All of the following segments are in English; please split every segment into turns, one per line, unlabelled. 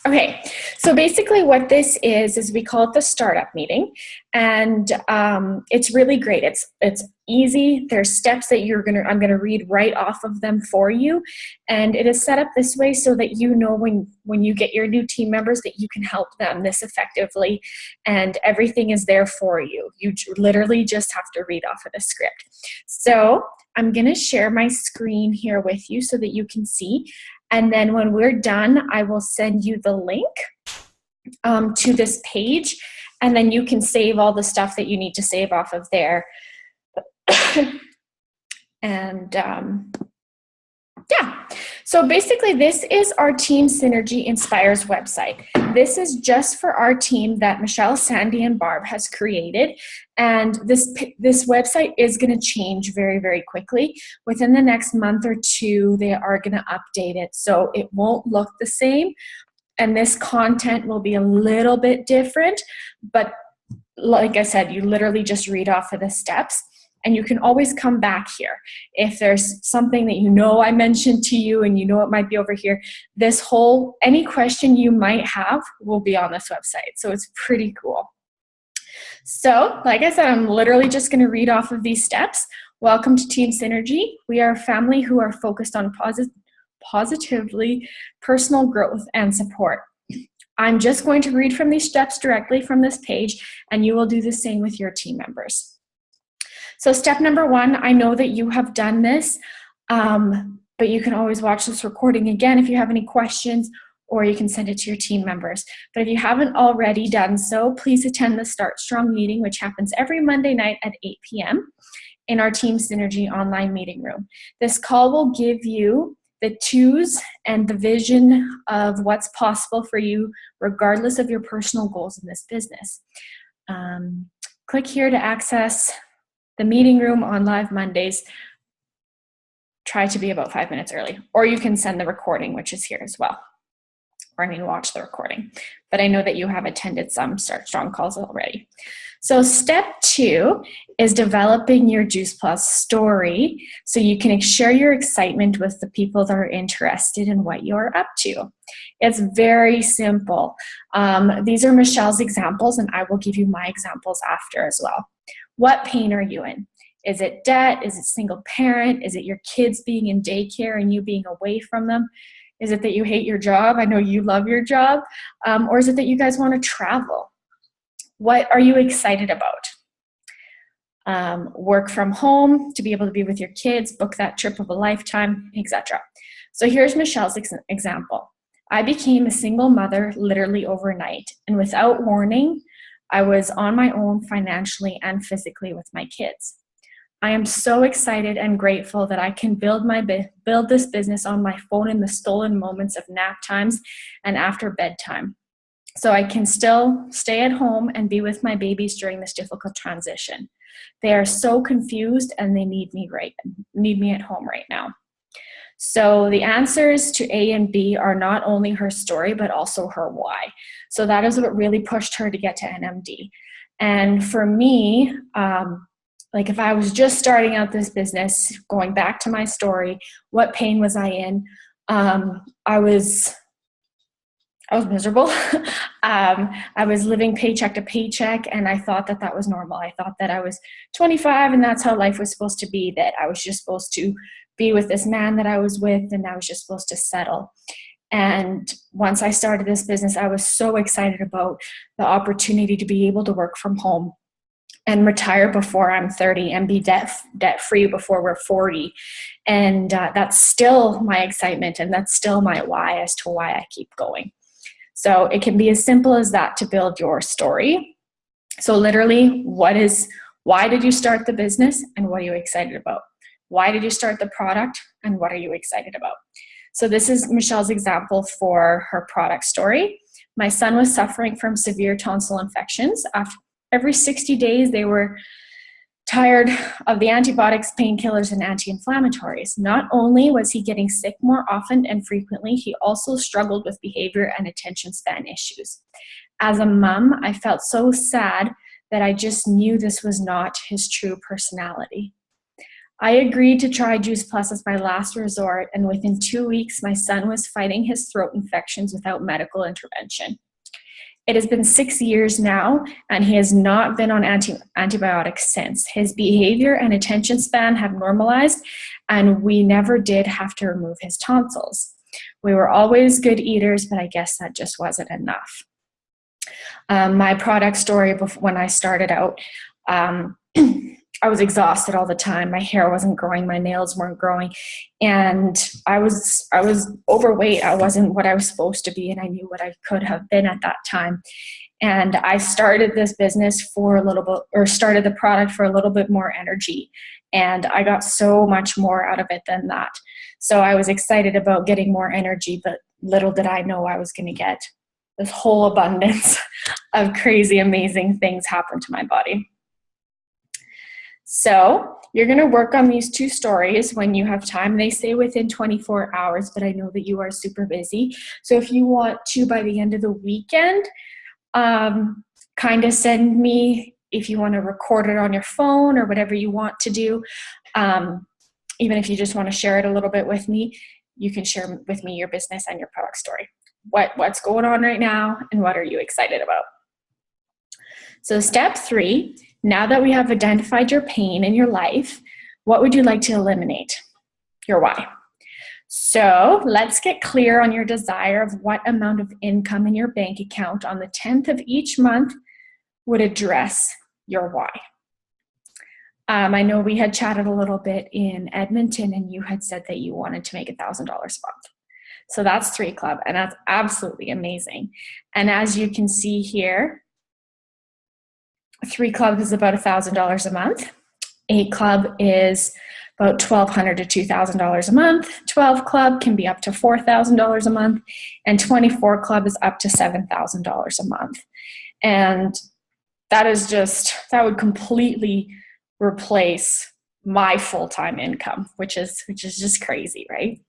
Okay, so basically what this is we call it the startup meeting, and it's really great. It's easy. There's steps that I'm gonna read right off of them for you, and it is set up this way so that you know when you get your new team members that you can help them this effectively, and everything is there for you. You literally just have to read off of the script. So I'm gonna share my screen here with you so that you can see. And then when we're done, I will send you the link to this page, and then you can save all the stuff that you need to save off of there. And yeah, so basically this is our Team Synergy Inspires website. This is just for our team that Michelle, Sandy, and Barb has created. And this website is going to change very, very quickly. Within the next month or two, they are going to update it. So it won't look the same. And this content will be a little bit different. But like I said, you literally just read off of the steps. And you can always come back here. If there's something that you know I mentioned to you and you know it might be over here, any question you might have will be on this website. So it's pretty cool. So like I said, I'm literally just going to read off of these steps. Welcome to Team Synergy. We are a family who are focused on positively personal growth and support. I'm just going to read from these steps directly from this page, and you will do the same with your team members. So step number 1, I know that you have done this, but you can always watch this recording again if you have any questions, or you can send it to your team members. But if you haven't already done so, please attend the Start Strong meeting, which happens every Monday night at 8 p.m. in our Team Synergy online meeting room. This call will give you the twos and the vision of what's possible for you, regardless of your personal goals in this business. Click here to access the meeting room on live Mondays. Try to be about 5 minutes early, or you can send the recording, which is here as well. Or watch the recording. But I know that you have attended some Start Strong calls already. So step 2 is developing your Juice Plus story so you can share your excitement with the people that are interested in what you're up to. It's very simple. These are Michelle's examples, and I will give you my examples after as well. What pain are you in? Is it debt? Is it single parent? Is it your kids being in daycare and you being away from them? Is it that you hate your job? I know you love your job. Or is it that you guys want to travel? What are you excited about? Work from home, to be able to be with your kids, book that trip of a lifetime, etc. So here's Michelle's example. I became a single mother literally overnight, and without warning, I was on my own financially and physically with my kids. I am so excited and grateful that I can build this business on my phone in the stolen moments of nap times and after bedtime, so I can still stay at home and be with my babies during this difficult transition. They are so confused and they need me at home right now. So the answers to A and B are not only her story, but also her why. So that is what really pushed her to get to NMD. And for me, like if I was just starting out this business, going back to my story, what pain was I in? I was miserable. I was living paycheck to paycheck, and I thought that that was normal. I thought that I was 25 and that's how life was supposed to be, that I was just supposed to be with this man that I was with, and I was just supposed to settle. And once I started this business, I was so excited about the opportunity to be able to work from home and retire before I'm 30 and be debt-free before we're 40. And that's still my excitement, and that's still my why as to why I keep going. So it can be as simple as that to build your story. So literally, why did you start the business, and what are you excited about? Why did you start the product, and what are you excited about? So this is Michelle's example for her product story. My son was suffering from severe tonsil infections. Every 60 days, they were tired of the antibiotics, painkillers, and anti-inflammatories. Not only was he getting sick more often and frequently, he also struggled with behavior and attention span issues. As a mom, I felt so sad that I just knew this was not his true personality. I agreed to try Juice Plus as my last resort, and within 2 weeks, my son was fighting his throat infections without medical intervention. It has been 6 years now, and he has not been on antibiotics since. His behavior and attention span have normalized, and we never did have to remove his tonsils. We were always good eaters, but I guess that just wasn't enough. My product story when I started out, I was exhausted all the time. My hair wasn't growing, my nails weren't growing, and I was overweight. I wasn't what I was supposed to be, and I knew what I could have been at that time. And I started this business for a little bit, or started the product for a little bit more energy, and I got so much more out of it than that. So I was excited about getting more energy, but little did I know I was going to get this whole abundance of crazy, amazing things happen to my body. So you're going to work on these 2 stories when you have time. They say within 24 hours, but I know that you are super busy. So if you want to, by the end of the weekend, kind of send me, if you want to record it on your phone or whatever you want to do, even if you just want to share it a little bit with me, you can share with me your business and your product story. What's going on right now, and what are you excited about? So step 3, now that we have identified your pain in your life, what would you like to eliminate? Your why. So let's get clear on your desire of what amount of income in your bank account on the 10th of each month would address your why. I know we had chatted a little bit in Edmonton, and you had said that you wanted to make $1,000 a month. So that's 3 Club, and that's absolutely amazing. And as you can see here, 3 Club is about $1,000 a month. 8 Club is about $1,200 to $2,000 a month. 12 Club can be up to $4,000 a month, and 24 Club is up to $7,000 a month. And that would completely replace my full-time income, which is just crazy, right?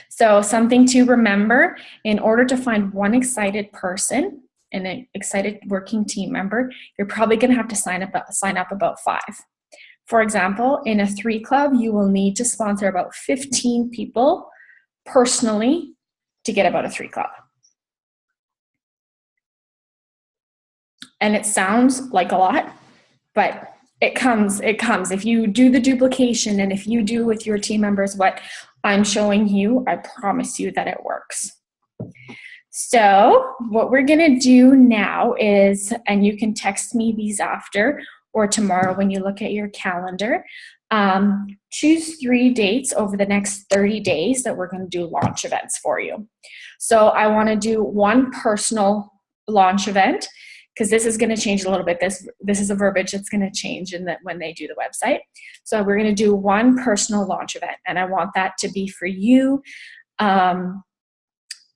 So something to remember, in order to find one excited person and an excited working team member, you're probably going to have to sign up about 5. For example, in a 3 Club, you will need to sponsor about 15 people personally to get about a 3 Club. And it sounds like a lot, but it comes. If you do the duplication, and if you do with your team members what I'm showing you, I promise you that it works. So what we're going to do now is, and you can text me these after or tomorrow when you look at your calendar, choose 3 dates over the next 30 days that we're going to do launch events for you. So I want to do one personal launch event, because this is going to change a little bit. This is a verbiage that's going to change when they do the website. So we're going to do one personal launch event, and I want that to be for you,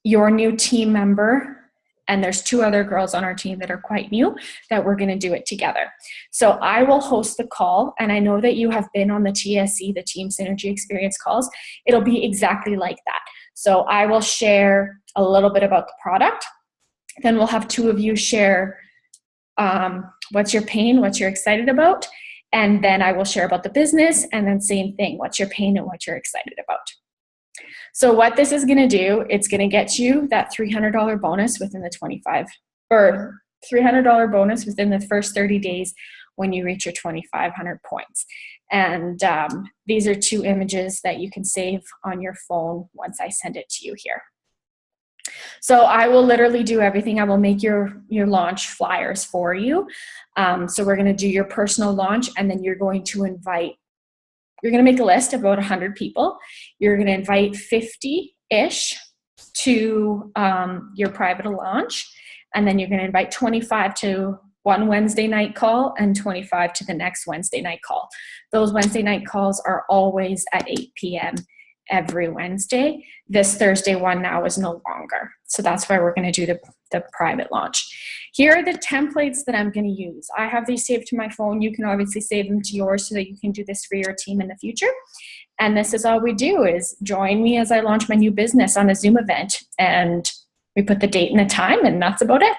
your new team member, and there's 2 other girls on our team that are quite new that we're going to do it together. So I will host the call, and I know that you have been on the TSE, the Team Synergy Experience calls. It'll be exactly like that. So I will share a little bit about the product. Then we'll have 2 of you share what's your pain, what you're excited about, and then I will share about the business, and then same thing, what's your pain and what you're excited about. So what this is going to do, it's going to get you that $300 bonus within the $300 bonus within the first 30 days when you reach your 2,500 points. And these are 2 images that you can save on your phone once I send it to you here. So I will literally do everything. I will make your launch flyers for you. So we're going to do your personal launch, and then you're going to make a list of about 100 people. You're going to invite 50-ish to your private launch, and then you're going to invite 25 to one Wednesday night call and 25 to the next Wednesday night call. Those Wednesday night calls are always at 8 p.m. every Wednesday. This Thursday one now is no longer. So that's why we're going to do the private launch. Here are the templates that I'm going to use. I have these saved to my phone. You can obviously save them to yours so that you can do this for your team in the future. And this is all we do, is join me as I launch my new business on a Zoom event, and we put the date and the time, and that's about it.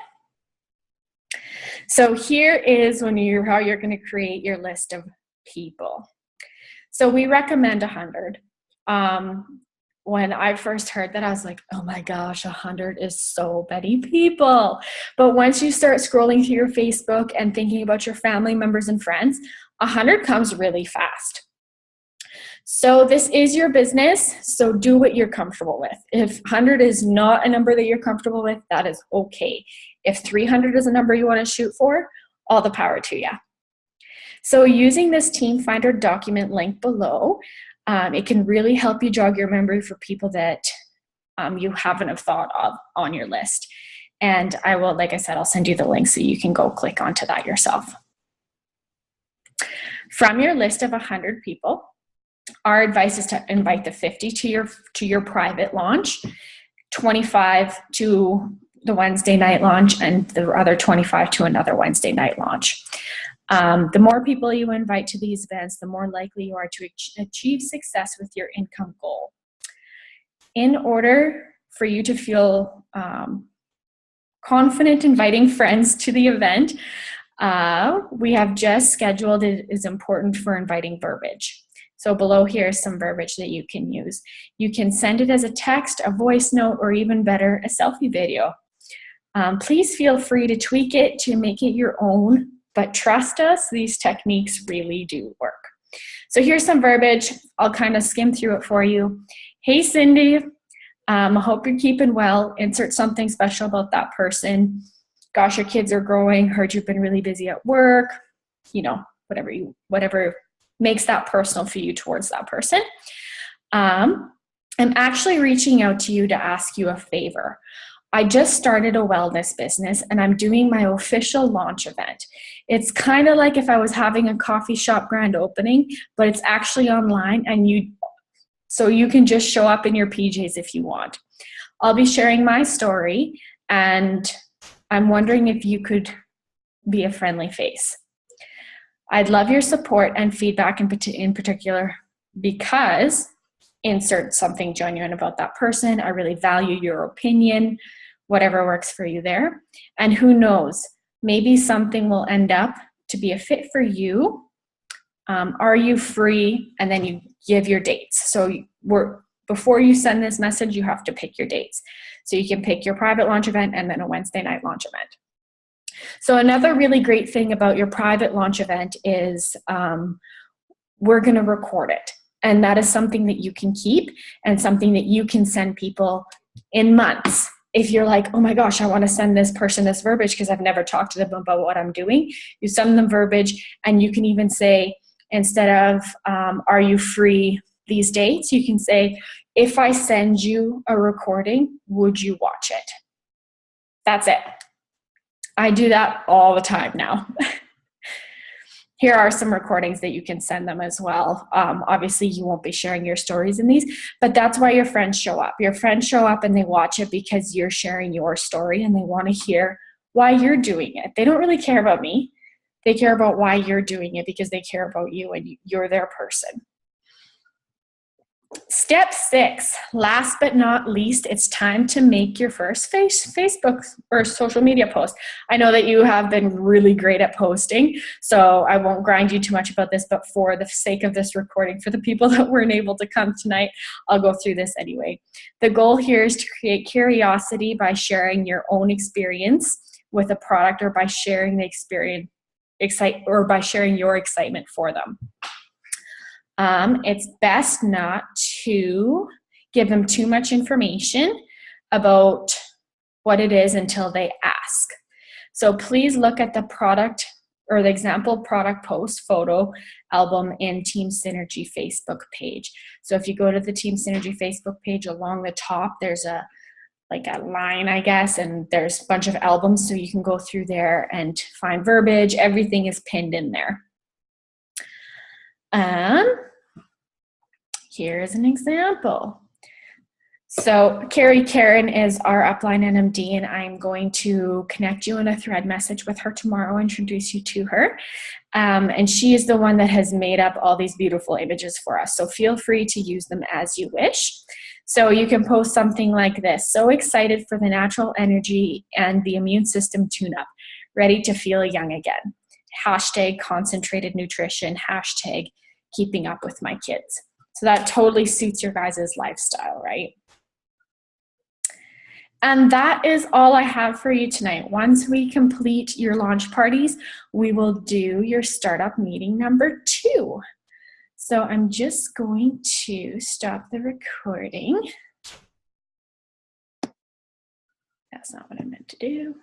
So here is how you're going to create your list of people. So we recommend 100. When I first heard that, I was like, oh my gosh, 100 is so many people. But once you start scrolling through your Facebook and thinking about your family members and friends, 100 comes really fast. So this is your business, so do what you're comfortable with. If 100 is not a number that you're comfortable with, that is okay. If 300 is a number you want to shoot for, all the power to you. So using this Team Finder document link below, it can really help you jog your memory for people that you haven't have thought of on your list. And I will, like I said, I'll send you the link so you can go click onto that yourself. From your list of 100 people, our advice is to invite the 50 to your private launch, 25 to the Wednesday night launch, and the other 25 to another Wednesday night launch. The more people you invite to these events, the more likely you are to achieve success with your income goal. In order for you to feel confident inviting friends to the event, we have just scheduled it is important for inviting verbiage. So below here is some verbiage that you can use. You can send it as a text, a voice note, or even better, a selfie video. Please feel free to tweak it to make it your own, but trust us, these techniques really do work. So here's some verbiage. I'll kind of skim through it for you. Hey, Cindy, I hope you're keeping well. Insert something special about that person. Gosh, your kids are growing. Heard you've been really busy at work. You know, whatever makes that personal for you towards that person. I'm actually reaching out to you to ask you a favor. I just started a wellness business and I'm doing my official launch event. It's kind of like if I was having a coffee shop grand opening, but it's actually online, and so you can just show up in your PJs if you want. I'll be sharing my story, and I'm wondering if you could be a friendly face. I'd love your support and feedback in particular, because insert something genuine about that person. I really value your opinion, whatever works for you there. And who knows, maybe something will end up to be a fit for you. Are you free? And then you give your dates. So before you send this message, you have to pick your dates. So you can pick your private launch event and then a Wednesday night launch event. So another really great thing about your private launch event is we're going to record it. And that is something that you can keep and something that you can send people in months. If you're like, oh my gosh, I want to send this person this verbiage because I've never talked to them about what I'm doing, you send them verbiage, and you can even say, instead of, are you free these dates, you can say, if I send you a recording, would you watch it? That's it. I do that all the time now. Here are some recordings that you can send them as well. Obviously, you won't be sharing your stories in these, but that's why your friends show up. Your friends show up and they watch it because you're sharing your story and they want to hear why you're doing it. They don't really care about me. They care about why you're doing it because they care about you and you're their person. Step 6, last but not least, it's time to make your first Facebook or social media post. I know that you have been really great at posting, so I won't grind you too much about this, but for the sake of this recording, for the people that weren't able to come tonight, I'll go through this anyway. The goal here is to create curiosity by sharing your own experience with a product, or by sharing the experience, or by sharing your excitement for them. It's best not to give them too much information about what it is until they ask. So please look at the product or the example product post photo album in Team Synergy Facebook page. So if you go to the Team Synergy Facebook page, along the top, there's a line, I guess, and there's a bunch of albums, so you can go through there and find verbiage. Everything is pinned in there. Here's an example. So Karen is our upline NMD, and I'm going to connect you in a thread message with her tomorrow, introduce you to her. And she is the one that has made up all these beautiful images for us. So feel free to use them as you wish. So you can post something like this: so excited for the natural energy and the immune system tune-up, ready to feel young again. Hashtag concentrated nutrition, hashtag keeping up with my kids. So that totally suits your guys' lifestyle, right? And that is all I have for you tonight. Once we complete your launch parties, we will do your startup meeting number 2. So I'm just going to stop the recording. That's not what I meant to do.